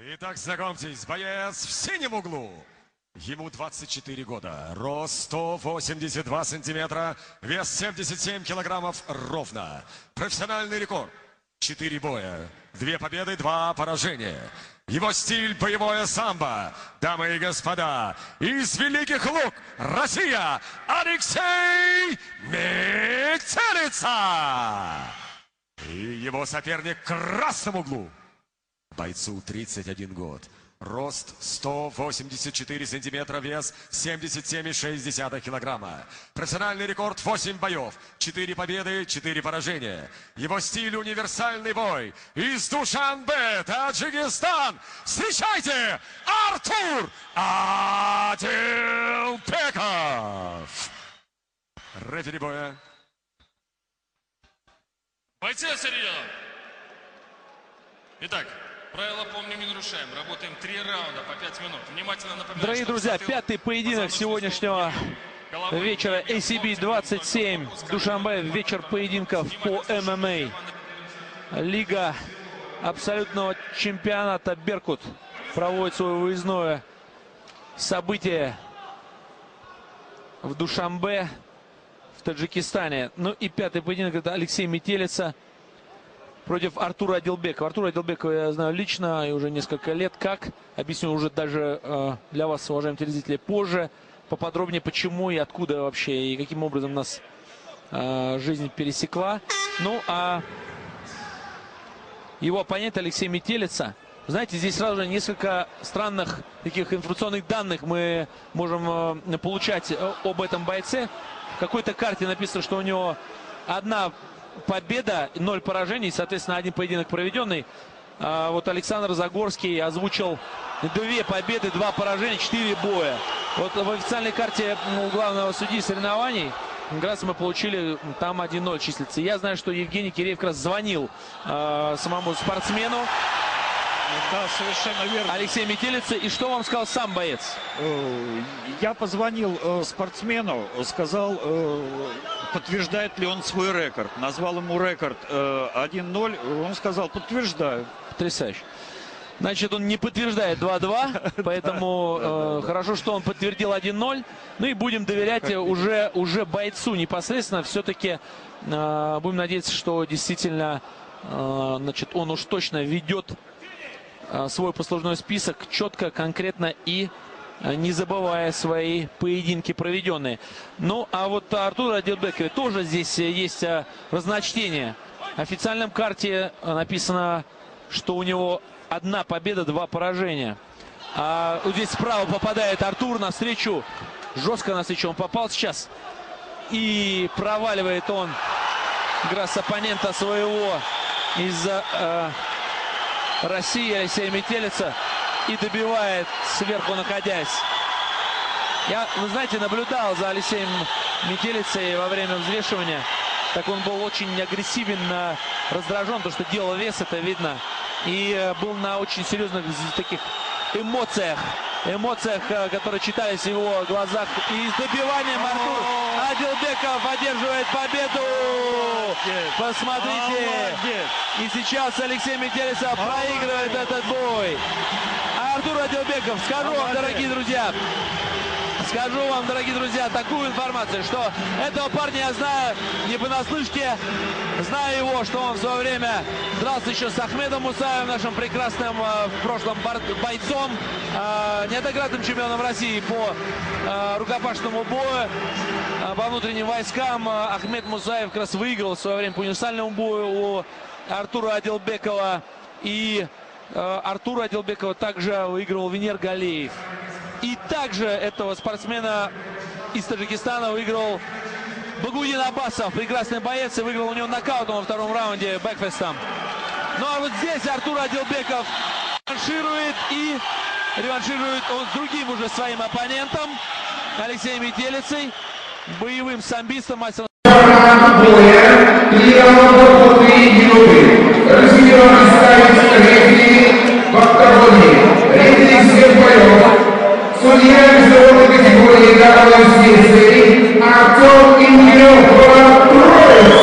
Итак, знакомьтесь, боец в синем углу. Ему 24 года, рост 182 сантиметра, вес 77 килограммов ровно. Профессиональный рекорд. 4 боя, 2 победы, 2 поражения. Его стиль – боевое самбо. Дамы и господа, из Великих Луг, Россия, Алексей Метелица. И его соперник в красном углу. Бойцу 31 год. Рост 184 сантиметра, вес 77,6 килограмма. Профессиональный рекорд 8 боев, 4 победы, 4 поражения. Его стиль универсальный бой. Из Душанбе, Таджикистан. Встречайте, Артур Адилбеков. Рефери боя. Бойцы серьезно. Итак. Правила помним, не нарушаем. Работаем 3 раунда по 5 минут. Внимательно напоминаю. Дорогие друзья, пятый поединок сегодняшнего вечера ACB 27. Душанбе. Вечер поединков по ММА. Лига абсолютного чемпионата Беркут проводит свое выездное событие в Душанбе, в Таджикистане. Ну и пятый поединок — это Алексей Метелица против Артура Адилбекова. Артура Адилбекова я знаю лично и уже несколько лет. Как? Объясню уже даже для вас, уважаемые телезрители, позже. Поподробнее, почему и откуда вообще, и каким образом нас жизнь пересекла. Ну, а его оппонент Алексей Метелица. Знаете, здесь сразу же несколько странных таких информационных данных мы можем получать об этом бойце. В какой-то карте написано, что у него 1 победа, 0 поражений, соответственно, 1 поединок проведенный. Вот Александр Загорский озвучил 2 победы, 2 поражения, 4 боя. Вот в официальной карте у главного судьи соревнований как раз мы получили, там 1-0 числится. Я знаю, что Евгений Киреев как раз звонил самому спортсмену. Да, совершенно верно. Алексей Метелица. И что вам сказал сам боец? Я позвонил спортсмену, сказал, подтверждает ли он свой рекорд. Назвал ему рекорд 1-0. Он сказал, подтверждаю. Потрясающе. Значит, он не подтверждает 2-2, поэтому хорошо, что он подтвердил 1-0. Ну и будем доверять уже бойцу непосредственно. Все-таки будем надеяться, что действительно значит, он уж точно ведет свой послужной список четко, конкретно и не забывая свои поединки проведенные. Ну, а вот Артур Адилбеков тоже здесь есть разночтение. В официальном карте написано, что у него 1 победа, 2 поражения. А вот здесь справа попадает Артур навстречу. Жестко навстречу он попал сейчас. И проваливает он как раз оппонента своего из России, Алексея Метелица, и добивает сверху находясь. Я, вы знаете, наблюдал за Алексеем Метелицей во время взвешивания. Так он был очень агрессивен, раздражен, потому что делал вес, это видно. И был на очень серьезных таких эмоциях, которые читались в его глазах. И с добиванием Артур Адилбеков одерживает победу. Посмотрите. И сейчас Алексей Метелица проигрывает этот бой. А Артур Адилбеков, скажу вам, дорогие друзья, такую информацию, что этого парня я знаю не понаслышке. Знаю его, что он в свое время дрался еще с Ахмедом Мусаевым, нашим прекрасным в прошлом бойцом, неоднократным чемпионом России по рукопашному бою, по внутренним войскам. Ахмед Мусаев как раз выиграл в свое время по универсальному бою у Артура Адилбекова. И Артура Адилбекова также выигрывал Венер Галеев. И также этого спортсмена из Таджикистана выиграл Багудин Аббасов, прекрасный боец, и выиграл у него нокаутом во 2-м раунде бэкфестом. Ну а вот здесь Артур Адилбеков реванширует он с другим уже своим оппонентом, Алексеем Метелицей, боевым самбистом, мастером. Судья международной категории данного сессии Артем Ингелев, город Троицк.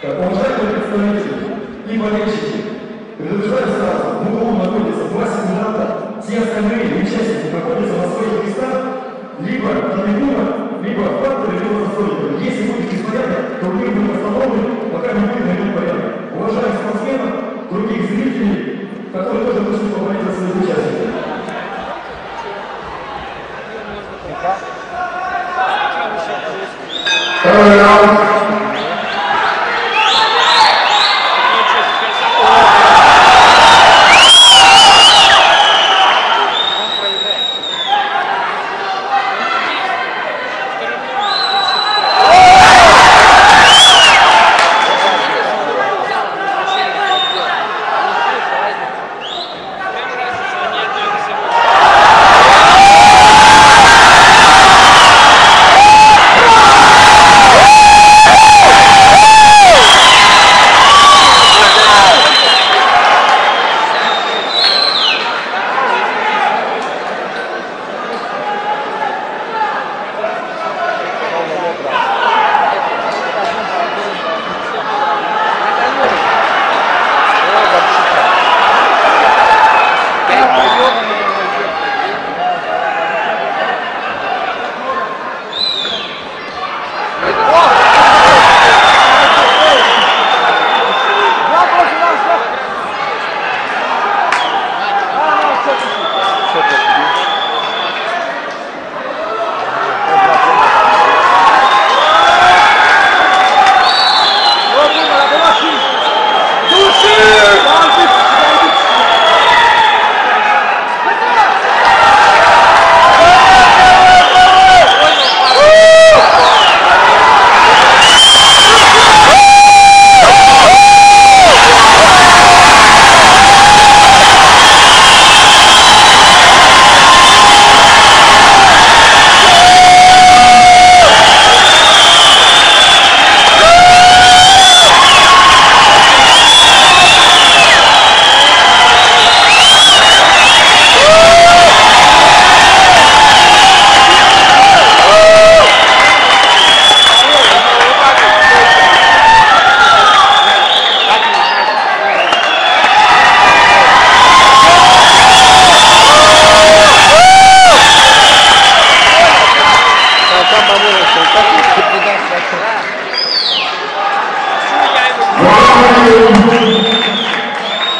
Уважаемые представители и болельщики, предупреждаю сразу, в углу находится два симулятора, все остальные участники находятся на своих местах, либо на трибунах, либо в партере, либо за столиком. Если будет беспорядок, то мы будем остановлены, пока не будет найден порядок. Уважаем спортсменов, других зрителей, которые тоже пришли поболеть за своих участников. Второй раунд.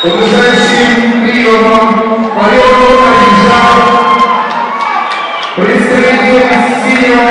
Побеждающим приемом полету побеждал представитель синего